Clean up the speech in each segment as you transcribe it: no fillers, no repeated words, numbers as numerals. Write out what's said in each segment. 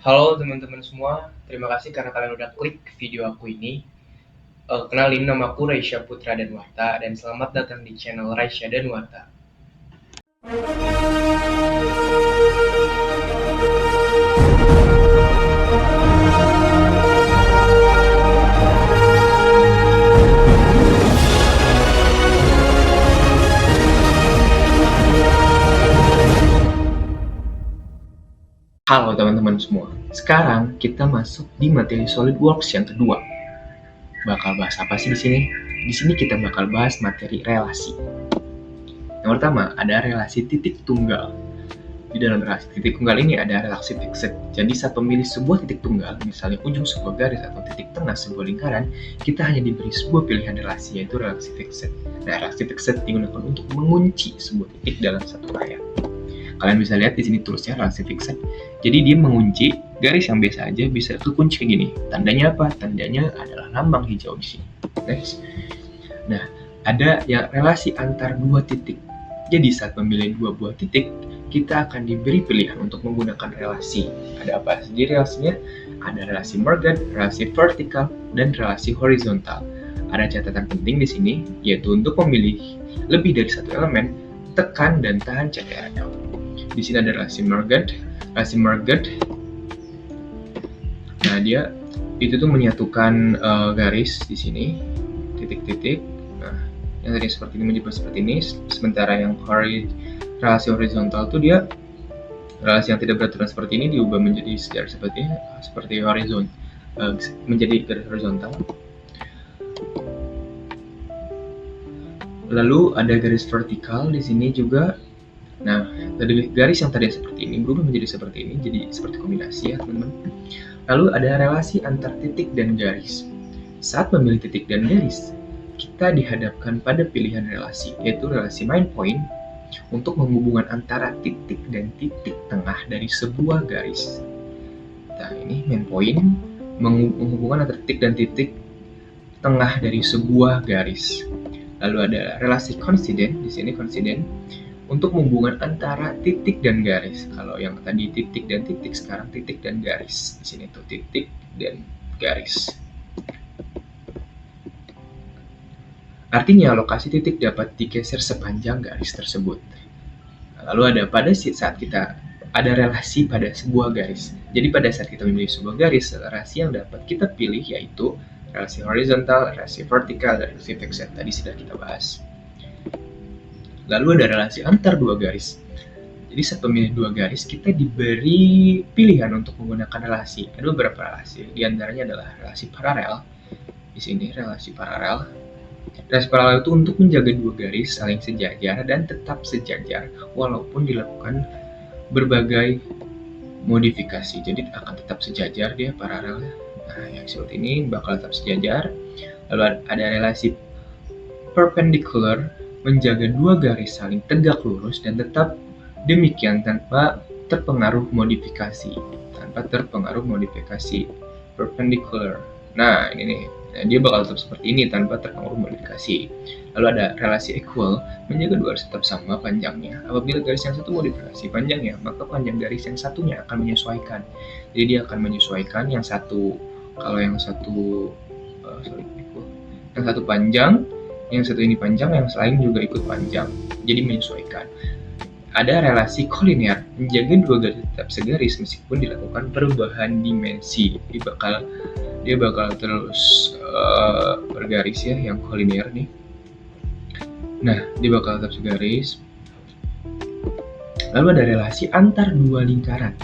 Halo teman-teman semua, terima kasih karena kalian udah klik video aku ini. Kenalin, nama aku Raisya Putra Danwarta dan selamat datang di channel Raisya Danwarta. Halo teman-teman semua, sekarang kita masuk di materi SolidWorks yang kedua. Bakal bahas apa sih di sini? Di sini kita bakal bahas materi relasi. Yang pertama, ada relasi titik tunggal. Di dalam relasi titik tunggal ini ada relasi fixed. Jadi saat memilih sebuah titik tunggal, misalnya ujung sebuah garis atau titik tengah sebuah lingkaran, kita hanya diberi sebuah pilihan relasi, yaitu relasi fixed. Nah, relasi fixed digunakan untuk mengunci sebuah titik dalam satu layar. Kalian bisa lihat di sini tulisnya relasi fixed. Jadi dia mengunci garis yang biasa aja bisa kekunci kayak gini. Tandanya apa? Tandanya adalah lambang hijau di sini. Next. Nah, ada yang relasi antar dua titik. Jadi saat memilih dua buah titik, kita akan diberi pilihan untuk menggunakan relasi. Ada apa saja relasinya? Ada relasi Morgan, relasi vertikal, dan relasi horizontal. Ada catatan penting di sini, yaitu untuk memilih lebih dari satu elemen, tekan dan tahan CTRL. Di sini ada relasi Morgan. Nah, dia itu tuh menyatukan garis di sini, titik-titik. Nah, yang tadi seperti ini menjadi seperti ini. Sementara yang relasi horizontal tuh dia relasi yang tidak beraturan seperti ini diubah menjadi seperti horizon, menjadi garis horizontal. Lalu ada garis vertikal di sini juga. Nah, dari garis yang tadi seperti ini berubah menjadi seperti ini, jadi seperti kombinasi ya teman-teman. Lalu ada relasi antar titik dan garis. Saat memilih titik dan garis, kita dihadapkan pada pilihan relasi, yaitu relasi main point untuk menghubungkan antara titik dan titik tengah dari sebuah garis. Nah, ini main point menghubungkan antara titik dan titik tengah dari sebuah garis. Lalu ada relasi coincident, di sini coincident untuk menghubungkan antara titik dan garis. Kalau yang tadi titik dan titik, sekarang titik dan garis. Di sini tuh titik dan garis. Artinya lokasi titik dapat digeser sepanjang garis tersebut. Lalu ada pada saat kita ada relasi pada sebuah garis. Jadi pada saat kita memilih sebuah garis, relasi yang dapat kita pilih yaitu relasi horizontal, relasi vertikal, dan relasi fixed. Tadi sudah kita bahas. Lalu ada relasi antar dua garis. Jadi saat memilih dua garis, kita diberi pilihan untuk menggunakan relasi. Ada beberapa relasi, di antaranya adalah relasi paralel. Di sini relasi paralel. Relasi paralel itu untuk menjaga dua garis saling sejajar dan tetap sejajar walaupun dilakukan berbagai modifikasi. Jadi akan tetap sejajar dia paralelnya. Nah, yang seperti ini bakal tetap sejajar. Lalu ada relasi perpendicular, menjaga dua garis saling tegak lurus dan tetap demikian tanpa terpengaruh modifikasi. Perpendicular. Nah, ini nih. Nah, dia bakal tetap seperti ini tanpa terpengaruh modifikasi. Lalu ada relasi equal, menjaga dua garis tetap sama panjangnya. Apabila garis yang satu modifikasi panjangnya, maka panjang garis yang satunya akan menyesuaikan. Jadi dia akan menyesuaikan yang satu, kalau yang satu panjang, yang satu ini panjang, yang lain juga ikut panjang, jadi menyesuaikan. Ada relasi koliner, menjaga dua garis tetap segaris meskipun dilakukan perubahan dimensi. Dia bakal terus bergaris ya, yang koliner nih. Nah, dia bakal tetap segaris. Lalu ada relasi antar dua lingkaran.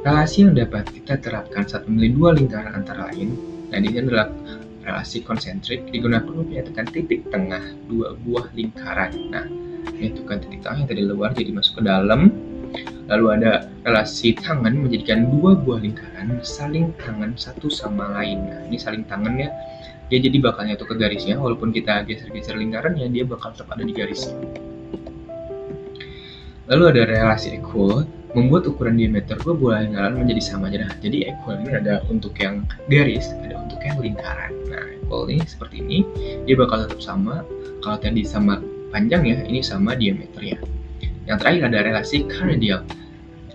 Relasi yang dapat kita terapkan saat memilih dua lingkaran antara lain. Nah, ini adalah relasi konsentrik, digunakan untuk menyatukan titik tengah dua buah lingkaran. Nah, menyatukan titik tengah yang tadi luar jadi masuk ke dalam. Lalu ada relasi tangan, menjadikan dua buah lingkaran saling tangan satu sama lain. Nah, ini saling tangan ya. Dia jadi bakal nyatu ke garisnya, walaupun kita geser-geser lingkarannya, dia bakal tetap ada di garisnya. Lalu ada relasi equal, membuat ukuran diameter dua buah lingkaran menjadi sama. Jadi equal ini ada untuk yang garis, ada untuk yang lingkaran. Nah, equal ini seperti ini, dia bakal tetap sama. Kalau tadi sama panjangnya, ini sama diameternya. Yang terakhir ada relasi cardial.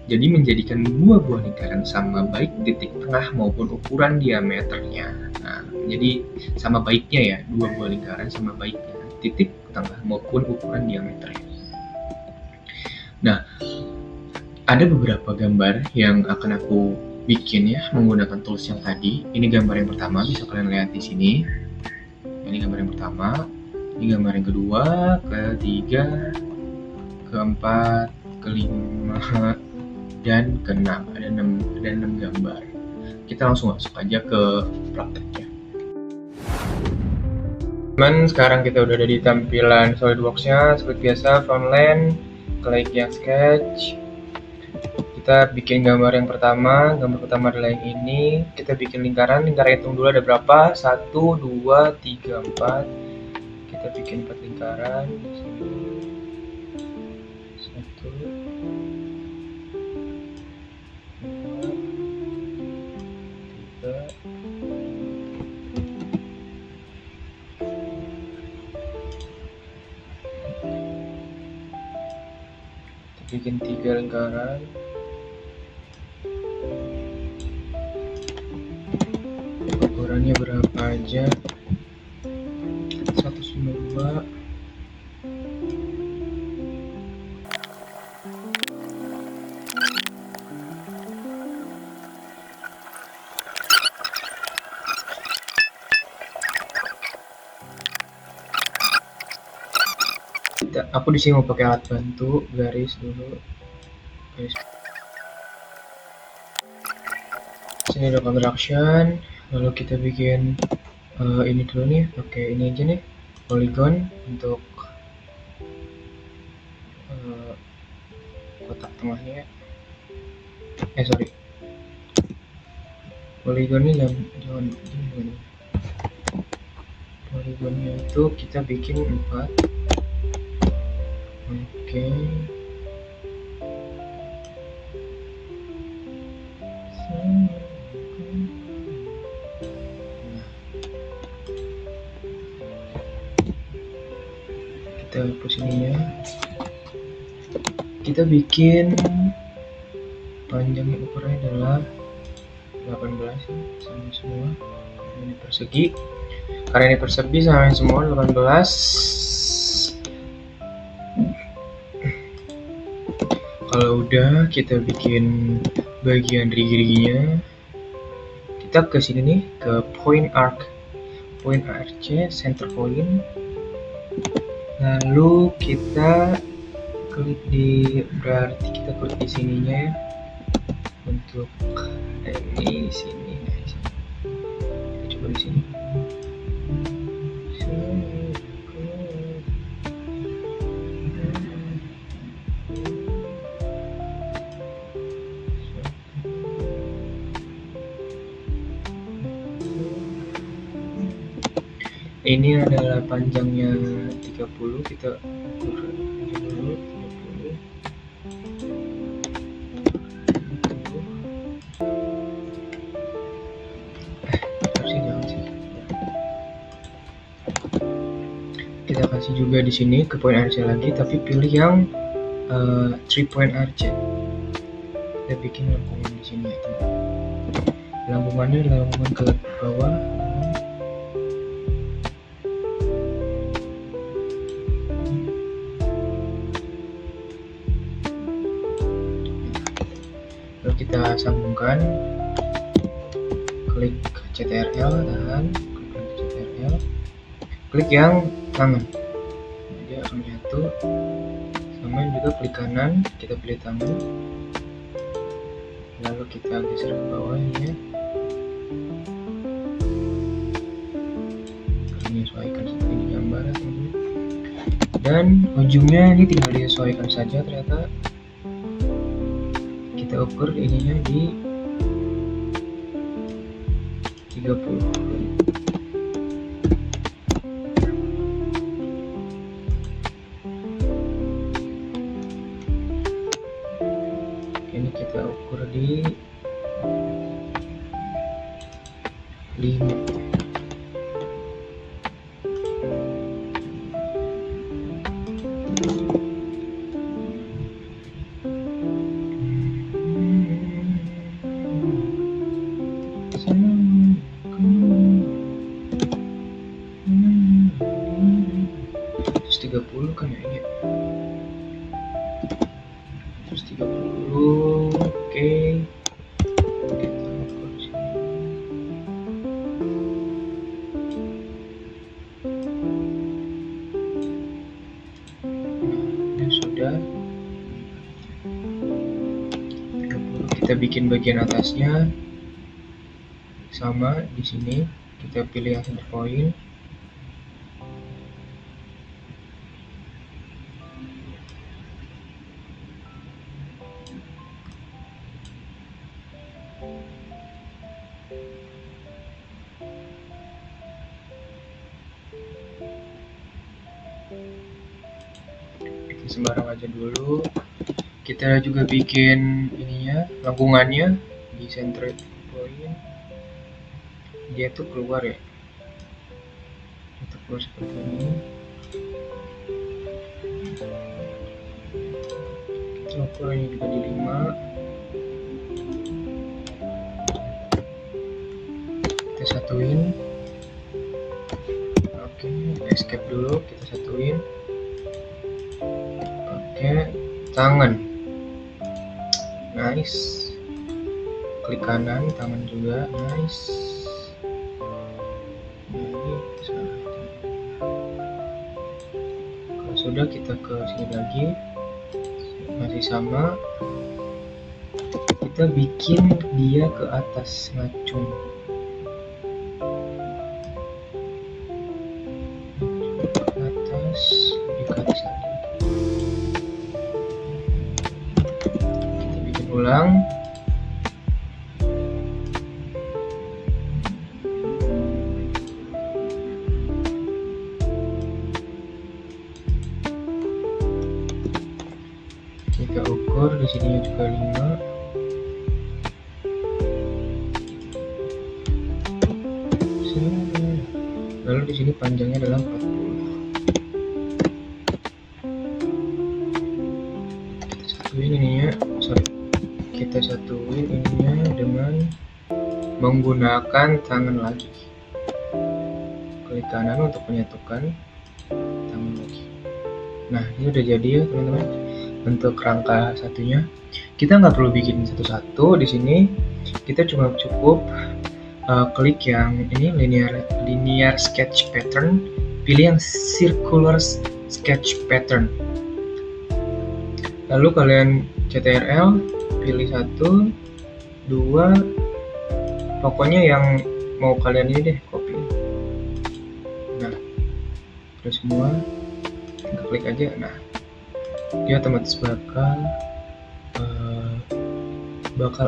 Jadi menjadikan dua buah lingkaran sama baik titik tengah maupun ukuran diameternya. Nah, jadi sama baiknya ya, dua buah lingkaran sama baiknya titik tengah maupun ukuran diameternya. Nah, ada beberapa gambar yang akan aku bikin ya menggunakan tools yang tadi. Ini gambar yang pertama, bisa kalian lihat di sini. Ini gambar yang pertama, ini gambar yang kedua, ketiga, keempat, kelima, dan keenam. Ada 6 gambar. Kita langsung masuk aja ke prakteknya. Teman, sekarang kita udah ada di tampilan SolidWorks-nya. Seperti biasa, frontline, klik yang sketch. Kita bikin gambar yang pertama. Gambar pertama adalah yang ini. Kita bikin lingkaran hitung dulu ada berapa. 1, 2, 3, 4. Kita bikin 4 lingkaran di sini. 1, 2, 3. Kita bikin 3 lingkaran. Ukurannya berapa aja? 192. Aku di sini mau pakai alat bantu, garis dulu. Garis. Sini ada construction, lalu kita bikin ini dulu nih, pakai ini aja nih, polygon untuk kotak tengahnya. Sorry, polygonnya jangan gini. Polygonnya itu kita bikin 4. Oke. Kita hapus ininya. Kita bikin panjangnya ukurannya adalah 18 ya, sama semua. Ini persegi. Karena ini persegi sama semua 18. Kalau udah, kita bikin bagian rigi-riginya. Kita ke sini nih, ke point arc center point. Lalu kita klik berarti kita klik di sininya ya, untuk ini di sini. Kita coba di sini. Ini adalah panjangnya 30, kita ukur dulu 30. Kita kasih juga di sini ke point arc lagi, tapi pilih yang 3 point arc. Kita bikin lengkungan di sini ya teman. Lengkungannya adalah lengkungan ke bawah. Lalu kita sambungkan, klik CTRL, klik CTRL, klik yang tangan, dia akan menyatu. Sama juga klik kanan, kita pilih tangan, lalu kita geser ke bawah ini ya, menyesuaikan seperti di gambar teman-teman. Dan ujungnya ini tinggal disesuaikan saja. Ternyata kita ukur ininya di 30. Ini kita ukur di 5. Terus 30 kan ya ini. Terus 30, oke. Kita ukur di sini. Nah, ini sudah. 30 kita bikin bagian atasnya sama di sini. Kita pilih yang center point. Bikin sembarang aja dulu. Kita juga bikin ininya, lengkungannya di center point. Dia tuh keluar ya. Kita keluar seperti ini. Kita ukurannya juga di 5. Kita satuin. Oke, escape dulu, kita satuin. Oke, tangan. Nice. Klik kanan, tangan juga. Nice. Ini kalau sudah, kita ke sini lagi. Masih sama. Kita bikin dia ke atas, ngacung. Atas, di ke atas lagi. Kita bikin ulang. Kita ukur di sini juga 5. Lalu di sini panjangnya adalah 40. Kita satuin ininya, kita satuin ininya dengan menggunakan tangan lagi. Klik kanan untuk menyatukan tangan lagi. Nah, ini udah jadi ya teman-teman. Untuk rangka satunya, kita nggak perlu bikin satu-satu di sini. Kita cuma cukup klik yang ini linear sketch pattern, pilih yang circular sketch pattern. Lalu kalian CTRL, pilih 1, 2, pokoknya yang mau kalian ini deh, copy. Nah, terus semua kita klik aja. Nah, dia otomatis bakal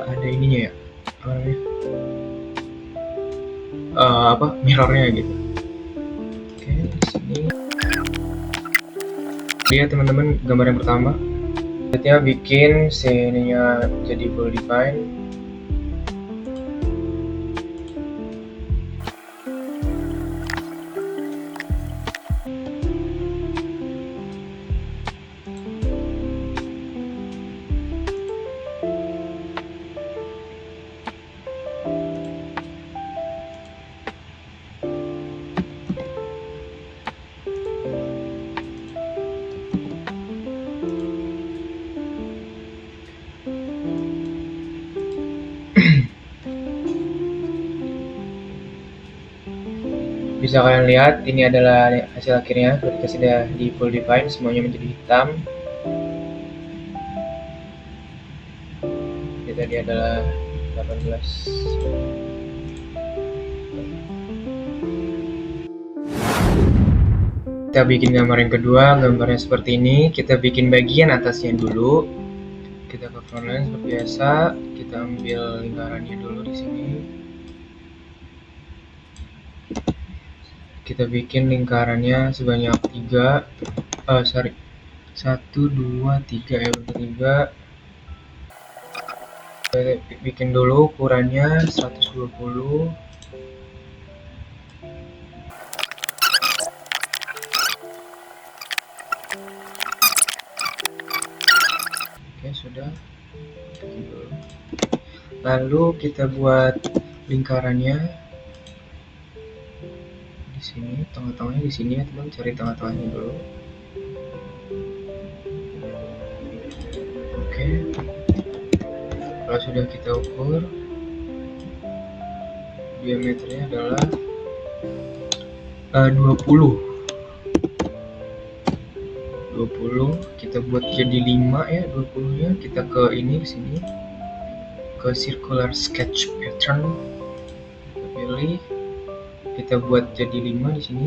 ada ininya ya, apa namanya, mirrornya gitu. Oke, di sini dia teman-teman gambar yang pertama. Kita bikin scene-nya jadi full define. Bisa kalian lihat, ini adalah hasil akhirnya ketika sudah di full define, semuanya menjadi hitam. Ini tadi adalah 18. Kita bikin gambar yang kedua, gambarnya seperti ini. Kita bikin bagian atasnya dulu. Kita ke frontline seperti biasa. Kita ambil lingkarannya dulu di sini. Kita bikin lingkarannya sebanyak 1, 2, 3 ya, 3. Kita bikin dulu ukurannya 120. Oke, sudah. Lalu kita buat lingkarannya di sini, tengah-tengahnya di sini ya teman, cari tengah-tengahnya dulu. Oke, kalau sudah kita ukur, diameternya adalah 20, kita buat jadi 5 ya, 20 nya kita ke ini sini, ke circular sketch pattern, kita pilih, kita buat jadi 5 di sini,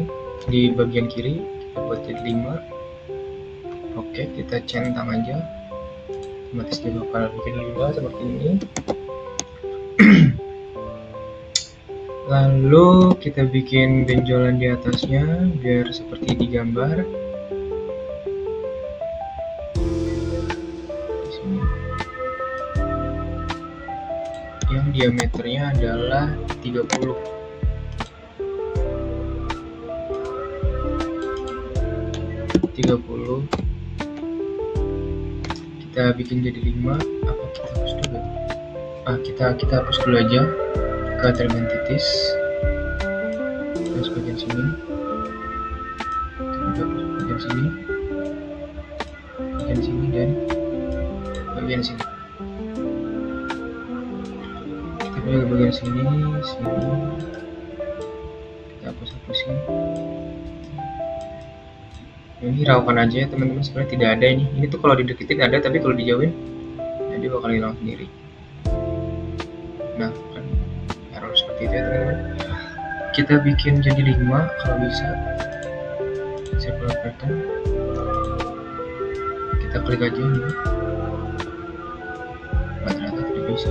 di bagian kiri kita buat jadi 5. Oke, kita centang aja, otomatis dia bakal bikin 5 seperti ini. Lalu kita bikin benjolan di atasnya biar seperti di gambar. Di sini. Yang diameternya adalah 30. Kita bikin jadi 5. Apa kita hapus dulu? Kita hapus dulu aja ke elemen titis. Terus bagian sini. Kita hapus bagian sini. Bagian sini dan bagian sini. Kita pilih bagian sini, sini. Kita hapus-hapusin. Ini rawakan aja ya teman-teman, sebenarnya tidak ada ini. Ini tuh kalau dideketin ada, tapi kalau dijauhin dia bakal hilang sendiri. Nah, kan harus seperti itu ya teman-teman. Kita bikin jadi 5 kalau bisa. Circular pattern. Kita klik aja ini. Ternyata tidak bisa.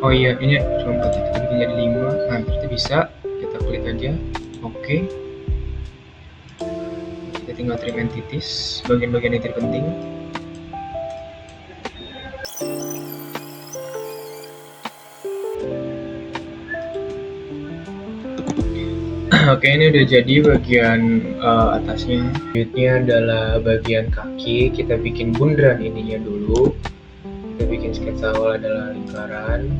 Oh iya, ini cuma kita bikin jadi 5. Nah, berarti bisa. Kita klik aja. Oke. Kita tinggal trimen titis bagian-bagian yang terpenting. Oke, ini udah jadi bagian atasnya. Selanjutnya adalah bagian kaki. Kita bikin bundaran ininya dulu. Kita bikin sketsa awal adalah lingkaran.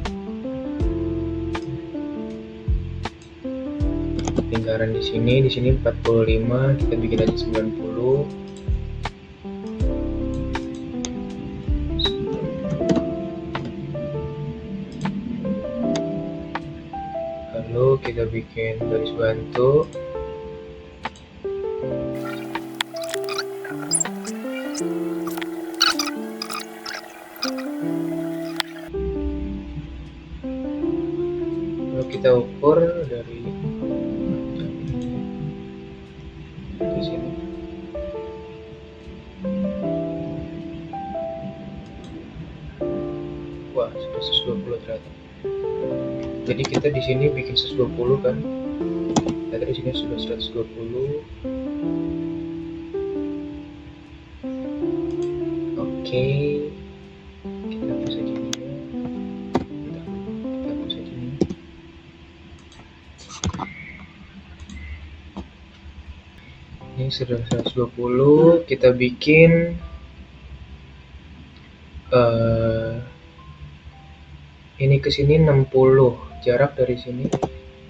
Lingkaran di sini 45, kita bikin aja 90. Lalu kita bikin garis bantu. Lalu kita ukur dari di sini. Wah, sudah 120 ternyata. Jadi kita di sini bikin 120 kan. Ternyata di sini sudah 120. Oke. Kita hapus aja ini. Kita hapus aja ini. Ini sudah 120, kita bikin ini ke sini 60, jarak dari sini.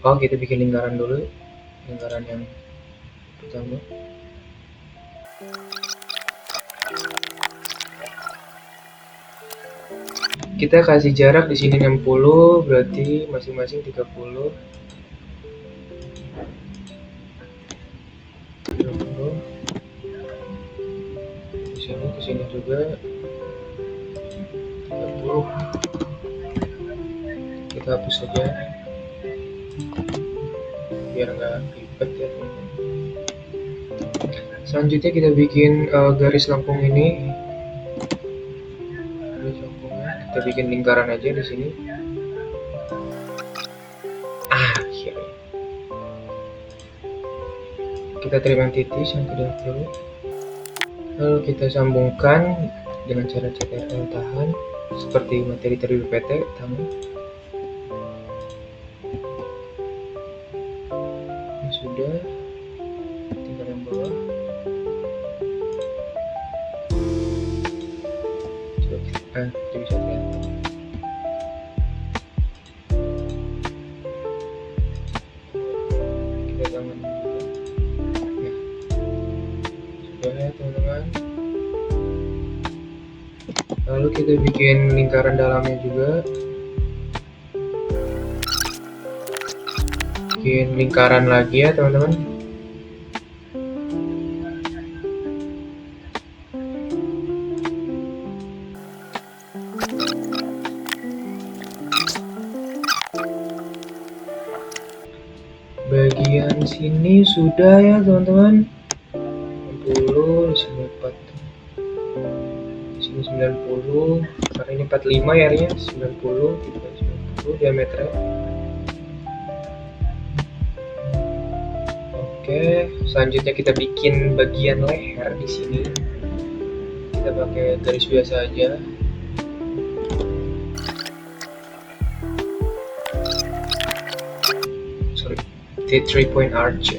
Oh, kita bikin lingkaran dulu, lingkaran yang pertama. Kita kasih jarak di sini 60, berarti masing-masing 30. Ke sini juga 30. Kita hapus saja biar nggak ribet ya teman-teman. Selanjutnya kita bikin garis lengkung ini. Garis lengkungnya kita bikin lingkaran aja di sini. Akhirnya kita trimen titis yang tidak perlu. Lalu kita sambungkan dengan cara CTRL tahan seperti materi 3D PT tahan. Ini sudah, tinggal yang bawah. Coba kita bisa lihat. kita bikin lingkaran dalamnya juga. Bikin lingkaran lagi ya teman-teman. Bagian sini sudah ya teman-teman. 60, di sini 4, di sini 90, karena ini 45 ya area 90, kita 90 diameternya. Oke, selanjutnya kita bikin bagian leher di sini. Kita pakai garis biasa aja. Sorry, T3 point arch.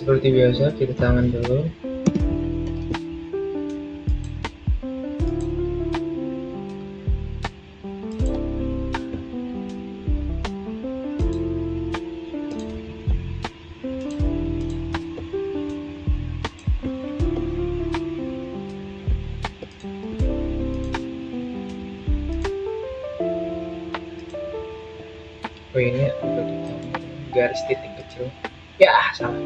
Seperti biasa, kita tangan dulu. Oh ini garis titik kecil. Ya, salah.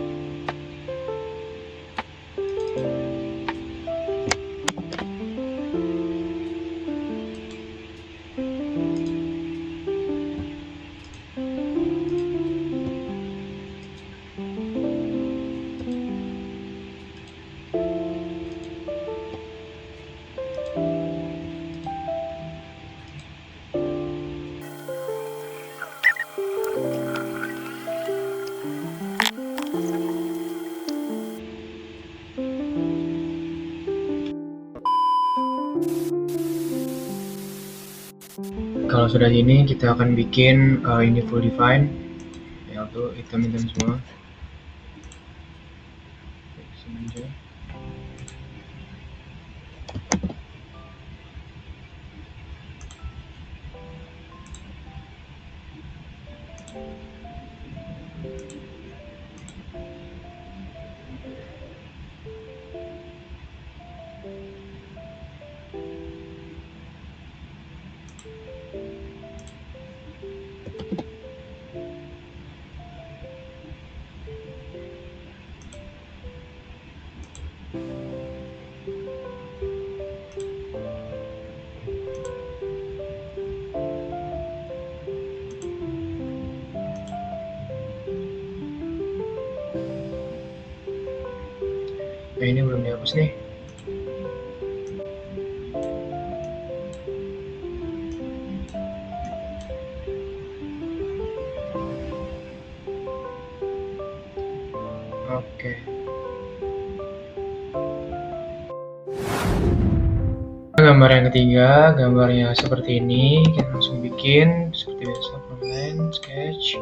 Kalau sudah gini, kita akan bikin ini full define, yaitu hitam-hitam semua. Sini aja. Nah ini belum dihapus nih. Oke. Gambar yang ketiga, gambarnya seperti ini. Kita langsung bikin seperti biasa, outline, sketch.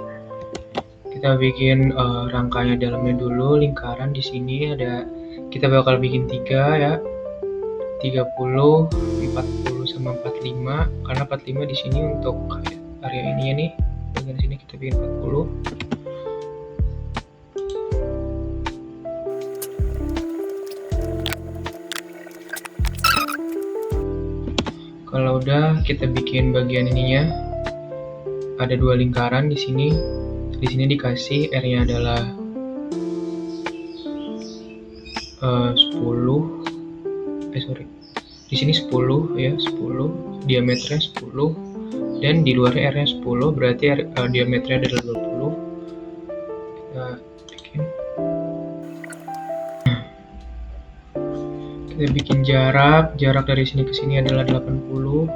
Kita bikin rangkanya dalamnya dulu, lingkaran di sini ada. Kita bakal bikin 3 ya. 30, 40 sama 45. Karena 45 di sini untuk area ini ya nih. Bagian sini kita bikin 40. Kalau udah, kita bikin bagian ininya. Ada 2 lingkaran di sini. Di sini dikasih area adalah 10. Di sini 10 ya, 10. Diameternya 10. Dan di luar area 10, berarti diameternya adalah 20. Kita bikin. Kita bikin jarak dari sini ke sini adalah 80.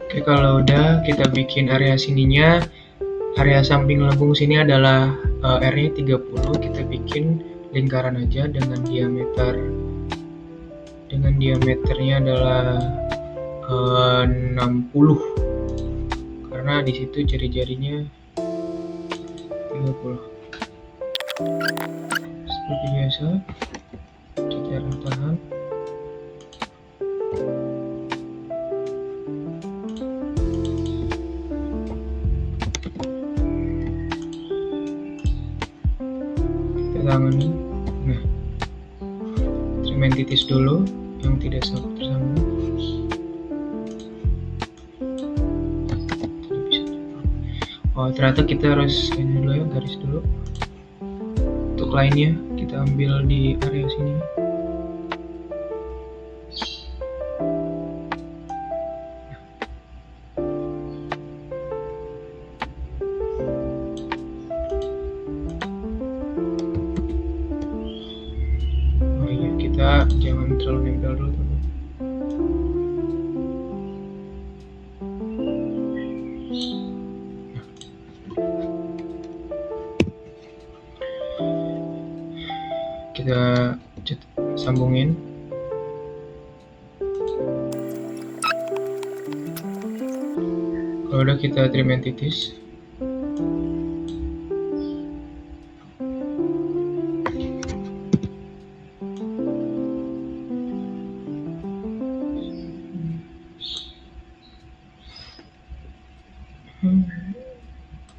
Oke, kalau udah kita bikin area sininya, area samping lengkung sini adalah area 30. Kita bikin lingkaran aja dengan diameternya adalah 60. Karena di situ jari-jarinya 30. seperti biasa, CTRL tahan. Kita tangani. Nah, trim entities dulu yang tidak tersambung. Oh, ternyata kita harus ini dulu ya, garis dulu. Untuk lainnya kita ambil di area sini. Oh iya, kita jangan terlalu nempel dulu, teman. Kita sambungin. Kalau udah kita trim entities.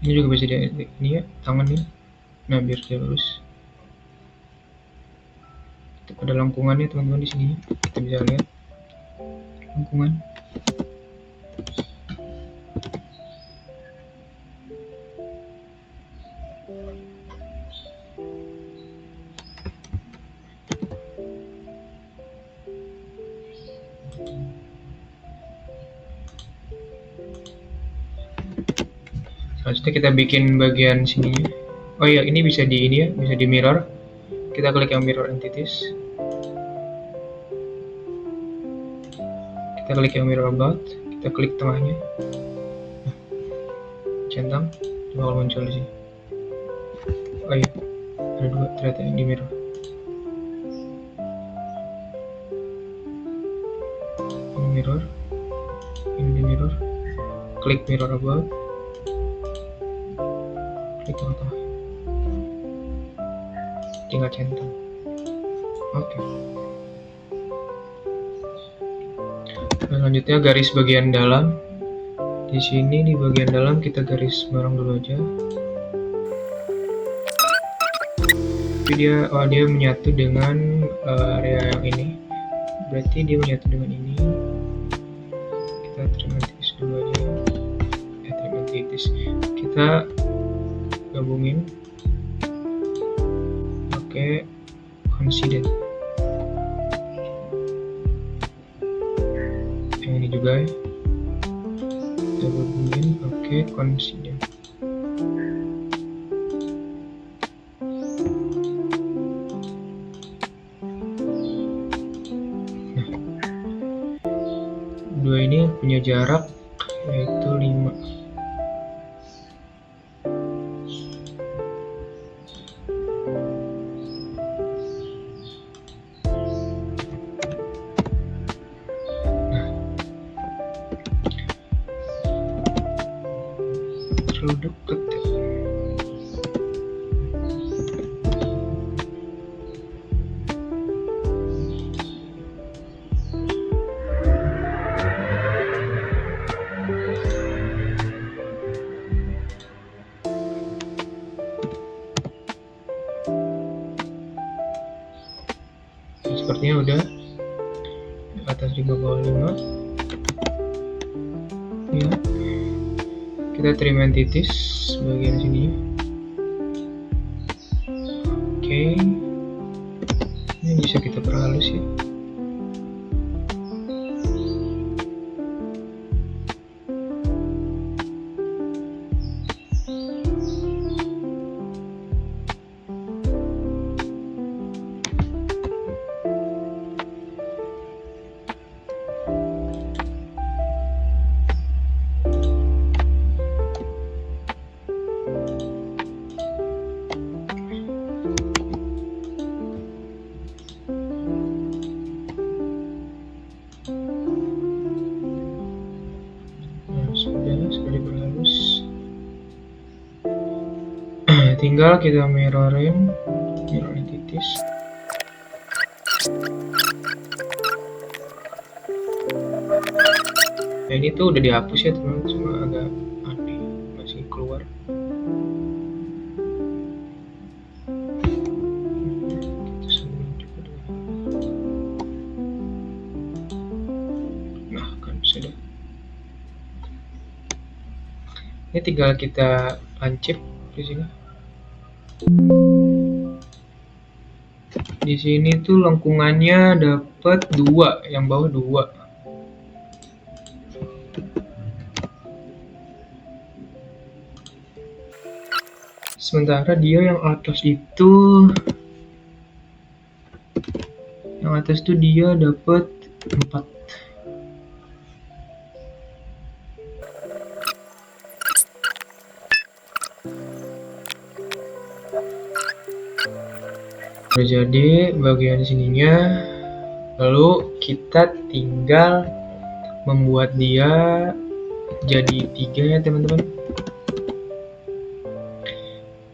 Ini juga bisa ini ya, tangan nih. Nah, biar dia lurus. Ada lengkungannya teman-teman di sini. Kita bisa lihat lengkungan. Selanjutnya kita bikin bagian sininya. Oh iya, ini bisa di ini ya, bisa di mirror. Kita klik yang mirror entities. Kita klik yang mirror about. Kita klik tengahnya. Nah, centang, bakal muncul di sini. Oh iya, ada dua ternyata yang di mirror. Ini mirror, ini di mirror. Klik mirror about. Klik tengah-tengah. Tinggal centang. Oke. Selanjutnya garis bagian dalam. Di sini di bagian dalam kita garis bareng dulu aja. Tapi dia menyatu dengan area yang ini. Berarti dia menyatu dengan ini. Kita trim entities dulu aja. Trim entities. Kita gabungin pakai coincident. Yang ini juga ya. Kita gabungin pakai coincident. Nah, dua ini punya jarak yaitu 5. Terlalu dekat ya. Sepertinya udah di atas 5 bawah 5 ya. Kita trim entities bagian sini. Oke, ini bisa kita perhalus ya. Sudah berhalus. Tinggal kita mirror entities. otomatis. Nah ini tuh udah dihapus ya teman-teman, cuma agak aneh masih keluar. Nah kan bisa deh. Ini tinggal kita lancip di sini. Di sini tuh lengkungannya dapat 2, yang bawah 2. Sementara dia yang atas tuh dia dapat 4. Udah jadi bagian sininya, lalu kita tinggal membuat dia jadi 3 ya teman-teman.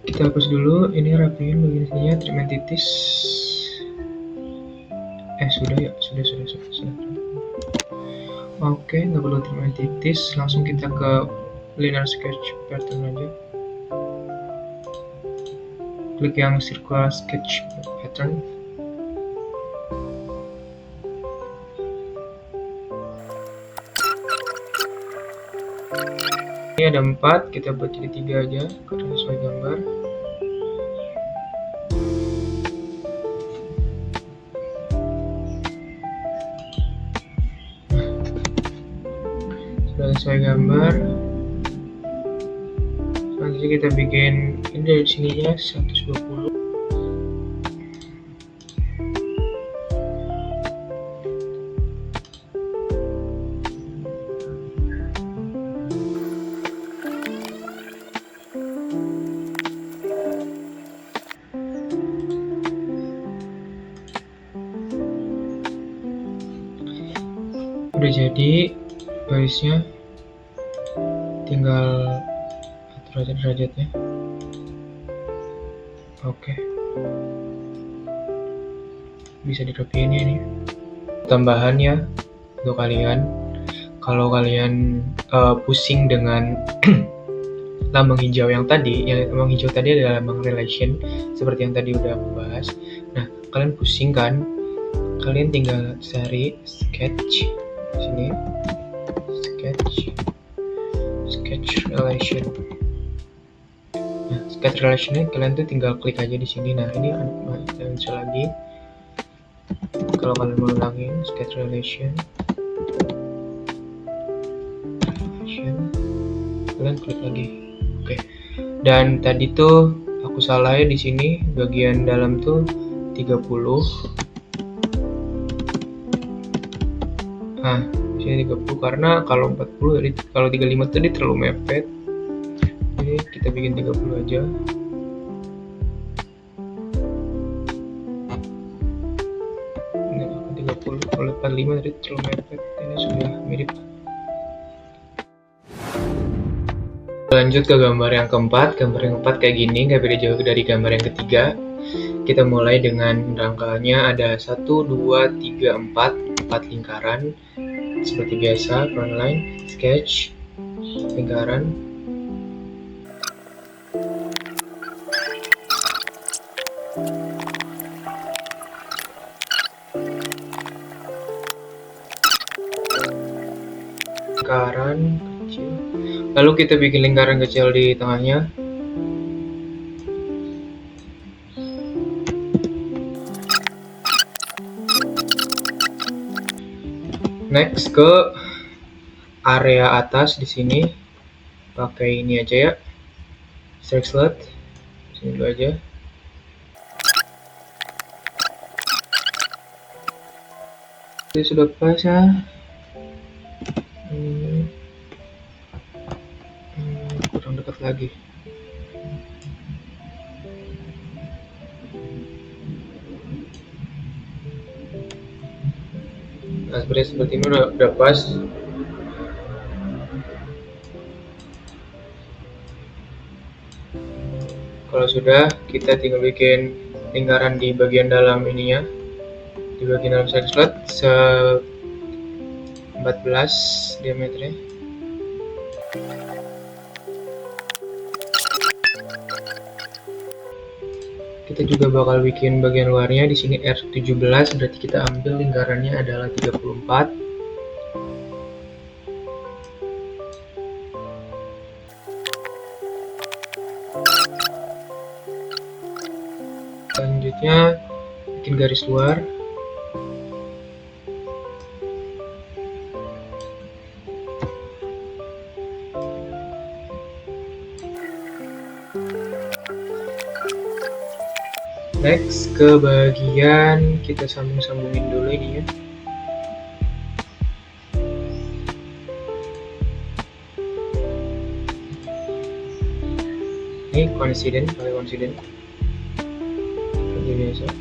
Kita hapus dulu, ini rapiin bagian sininya, treatment titis. Sudah ya, sudah. Oke, nggak perlu treatment titis, langsung kita ke linear sketch pattern aja. Klik yang circular sketch pattern. Ini ada 4, kita buat jadi 3 aja karena sesuai gambar. Sudah sesuai gambar. Selanjutnya kita bikin ini dari sininya 120. Udah jadi garisnya, tinggal atur aja derajatnya. Oke, bisa dirapiin ya ini. Tambahannya untuk kalian, kalau kalian pusing dengan lambang hijau yang tadi, lambang hijau tadi adalah lambang relation seperti yang tadi udah aku bahas. Nah, kalian pusing kan? Kalian tinggal cari sketch sini, sketch relation. Nah, sketch relationnya kalian tuh tinggal klik aja di sini. Nah, ini ada bisa lagi. Kalau kalian mau ulangin sketch relation, kalian klik lagi. Oke. Dan tadi tuh aku salah ya di sini, bagian dalam tuh 30. Nah, sini 30 karena kalau 40 kalau 35 tadi terlalu mepet. Jadi kita bikin 30 aja. Nah, 30 kalau 45 tadi terlalu mepet. Ini sudah mirip. Lanjut ke gambar yang keempat. Gambar yang keempat kayak gini, nggak beda jauh dari gambar yang ketiga. Kita mulai dengan rangkanya ada 1, 2, 3, 4 lingkaran. Seperti biasa, front line, sketch, lingkaran. Lingkaran kecil. Lalu kita bikin lingkaran kecil di tengahnya. Next ke area atas di sini, pakai ini aja ya, strike slot, sini dulu aja. Ini sudah pas ya. Kurang dekat lagi. Nah, seperti ini udah pas. Kalau sudah, kita tinggal bikin lingkaran di bagian dalam ininya, di bagian dalam side slot 14 diameternya. Kita juga bakal bikin bagian luarnya. Di sini R17, berarti kita ambil lingkarannya adalah 34. Selanjutnya bikin garis luar. Next ke bagian kita sambung-sambungin dulu ini ya. Ini konsiden, pakai konsiden seperti biasa.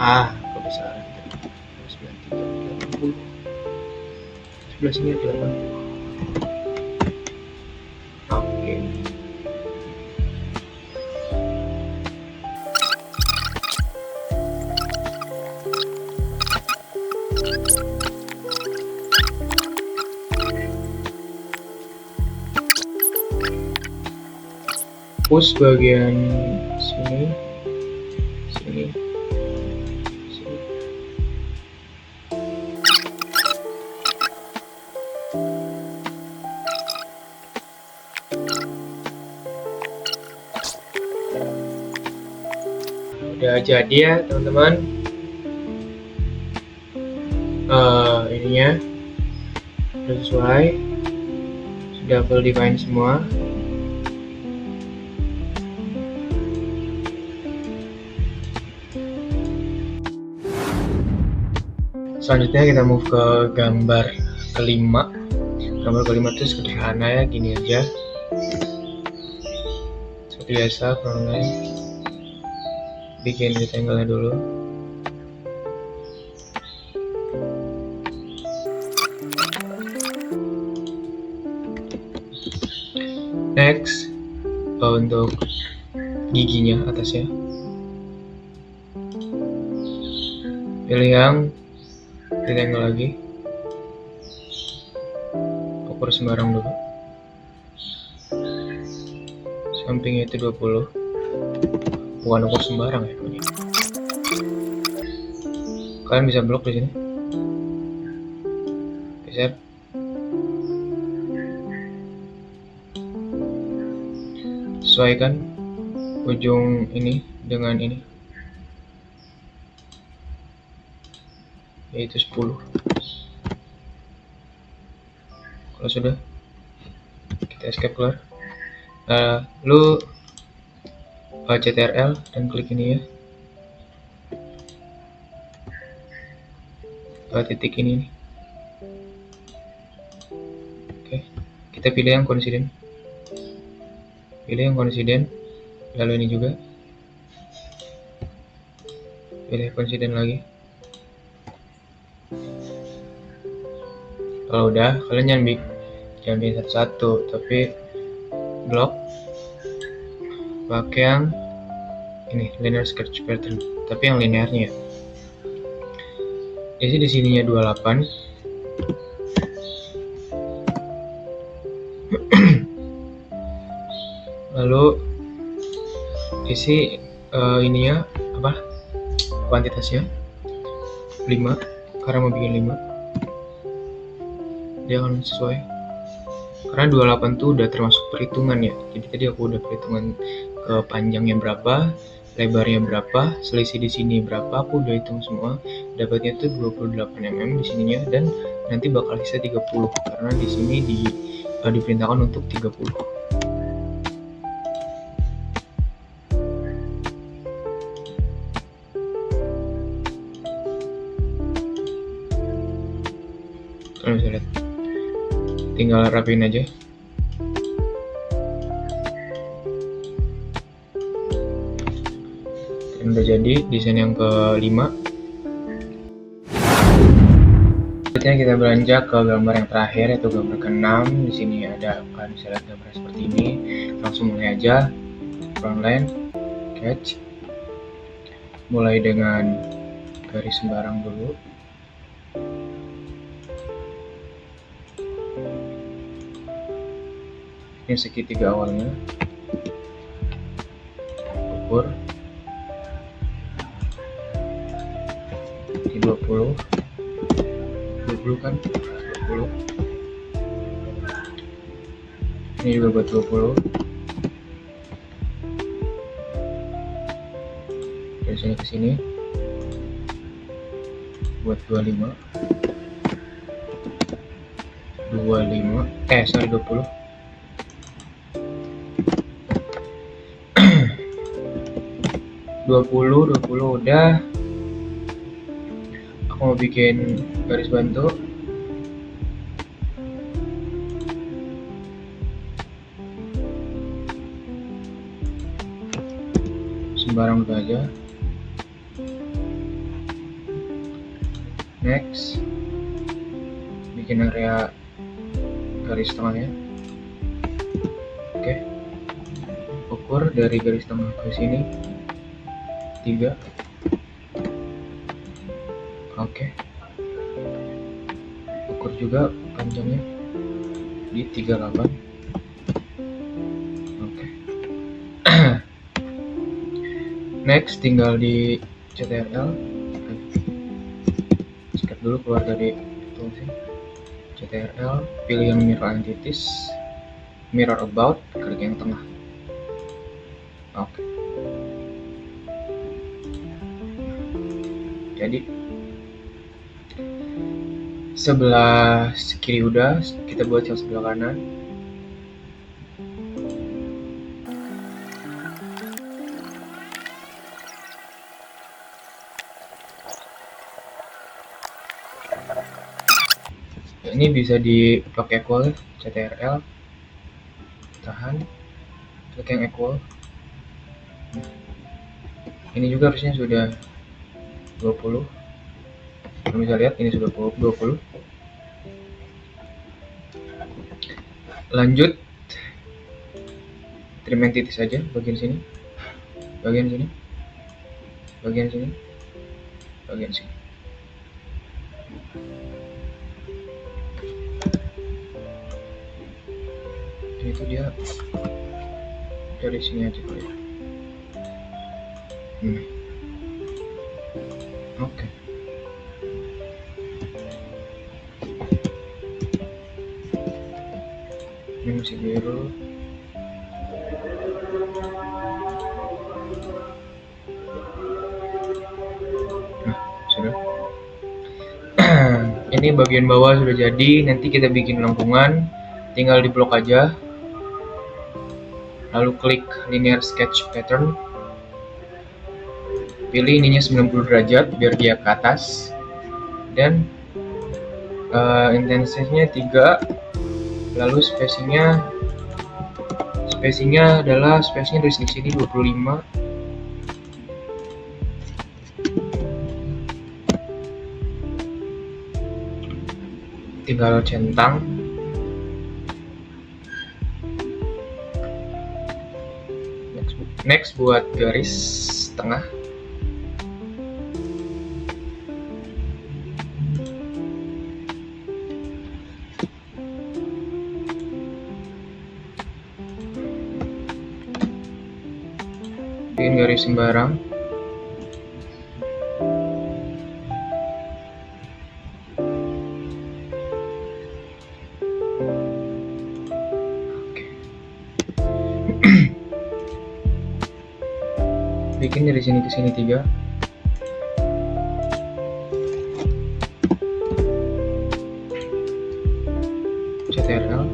Kebesaran 93, 80. Sebelah sini ada 80. Oke. Push bagian sini, sini. Udah jadi ya teman-teman, ininya udah sesuai, sudah well define semua. Selanjutnya kita move ke gambar kelima. Gambar kelima itu sederhana ya, gini aja seperti biasa. Bikin rectangle-nya dulu. Next, untuk giginya atasnya, pilih yang rectangle lagi, ukur sembarang dulu, sampingnya itu 20, bukan ukur sembarang ya. Kalian bisa blok di sini, geser, sesuaikan ujung ini dengan ini, yaitu 10. Kalau sudah, kita escape keluar. Lu CTRL dan klik ini ya, titik ini nih. Oke, kita pilih yang konsiden, lalu ini juga pilih konsiden lagi. Kalau udah, kalian jangan bikin satu-satu, tapi blok pakai yang ini, linear sketch pattern, tapi yang linearnya. Jadi di sininya 28. Lalu isi ininya apa? Kuantitasnya 5, karena mau bikin 5. Dia akan sesuai. Karena 28 tuh udah termasuk perhitungan ya. Jadi tadi aku udah perhitungan ke panjangnya berapa, lebarnya berapa, selisih di sini berapa, aku udah hitung semua. Dapatnya tuh 28 mm di sininya, dan nanti bakal sisa 30 karena di sini diperintahkan untuk 30. Kalian bisa lihat tinggal rapiin aja. Dan udah jadi desain yang kelima. Selanjutnya kita beranjak ke gambar yang terakhir, yaitu gambar ke-6. Di sini ada, kalian bisa lihat gambar seperti ini. Langsung mulai aja. Frontline, sketch. Mulai dengan garis sembarang dulu. Ini segitiga awalnya. Ukur. Ini 20 kan? 20. Ini juga buat 20. Dari sini ke sini buat 25. 20. 20 udah. Aku mau bikin garis bantu. Sembarang dulu aja. Next, bikin area garis tengahnya. Oke. Ukur dari garis tengah ke sini 3. Oke. Ukur juga panjangnya di 38. Oke. Next, tinggal di CTRL. Skip dulu, keluar dari tools ini. CTRL, pilih yang mirror entities, mirror about, klik yang tengah. Oke. Jadi sebelah kiri udah, kita buat yang sebelah kanan. Ini bisa dipakai equal, CTRL, tahan, klik yang equal. Ini juga harusnya sudah 20. Kamu bisa lihat ini sudah 20. Lanjut, trim entity saja, bagian sini, bagian sini, bagian sini, bagian sini. Itu dia dari sini aja kali ya. Oke. Ini masih biru. Nah, sudah. Ini bagian bawah sudah jadi. Nanti kita bikin lengkungan, tinggal di blok aja. Lalu klik linear sketch pattern. Pilih ininya 90 derajat biar dia ke atas. Dan intensitasnya 3. Lalu spacingnya adalah dari sini 25. Tinggal centang. Next buat garis tengah. Bikin garis sembarang. Bikin dari sini ke sini 3. CTRL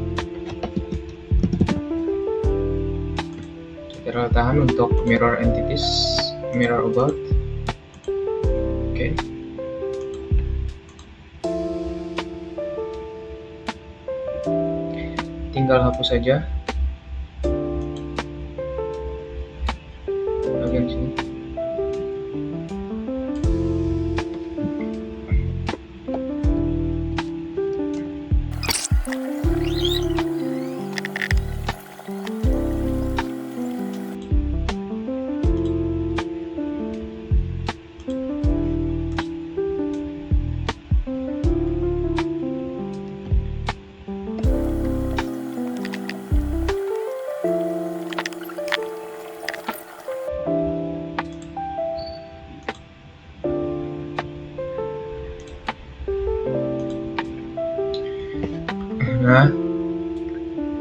tahan untuk mirror entities, mirror about. Oke. tinggal hapus saja bagian sini. Nah,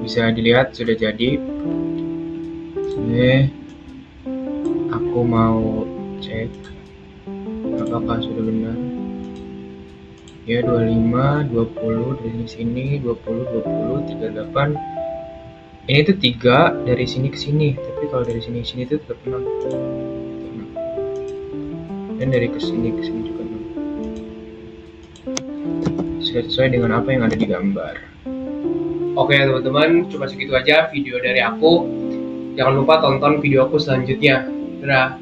bisa dilihat sudah jadi. Oke, aku mau cek apakah sudah benar. Ya, 25, 20 dari sini, 20, 20, 38. Ini tuh 3 dari sini ke sini, tapi kalau dari sini ke sini tuh tetap 6. Dan dari ke sini juga 6. Sudah sesuai dengan apa yang ada di gambar. Oke teman-teman, cuma segitu aja video dari aku. Jangan lupa tonton video aku selanjutnya. Dadah.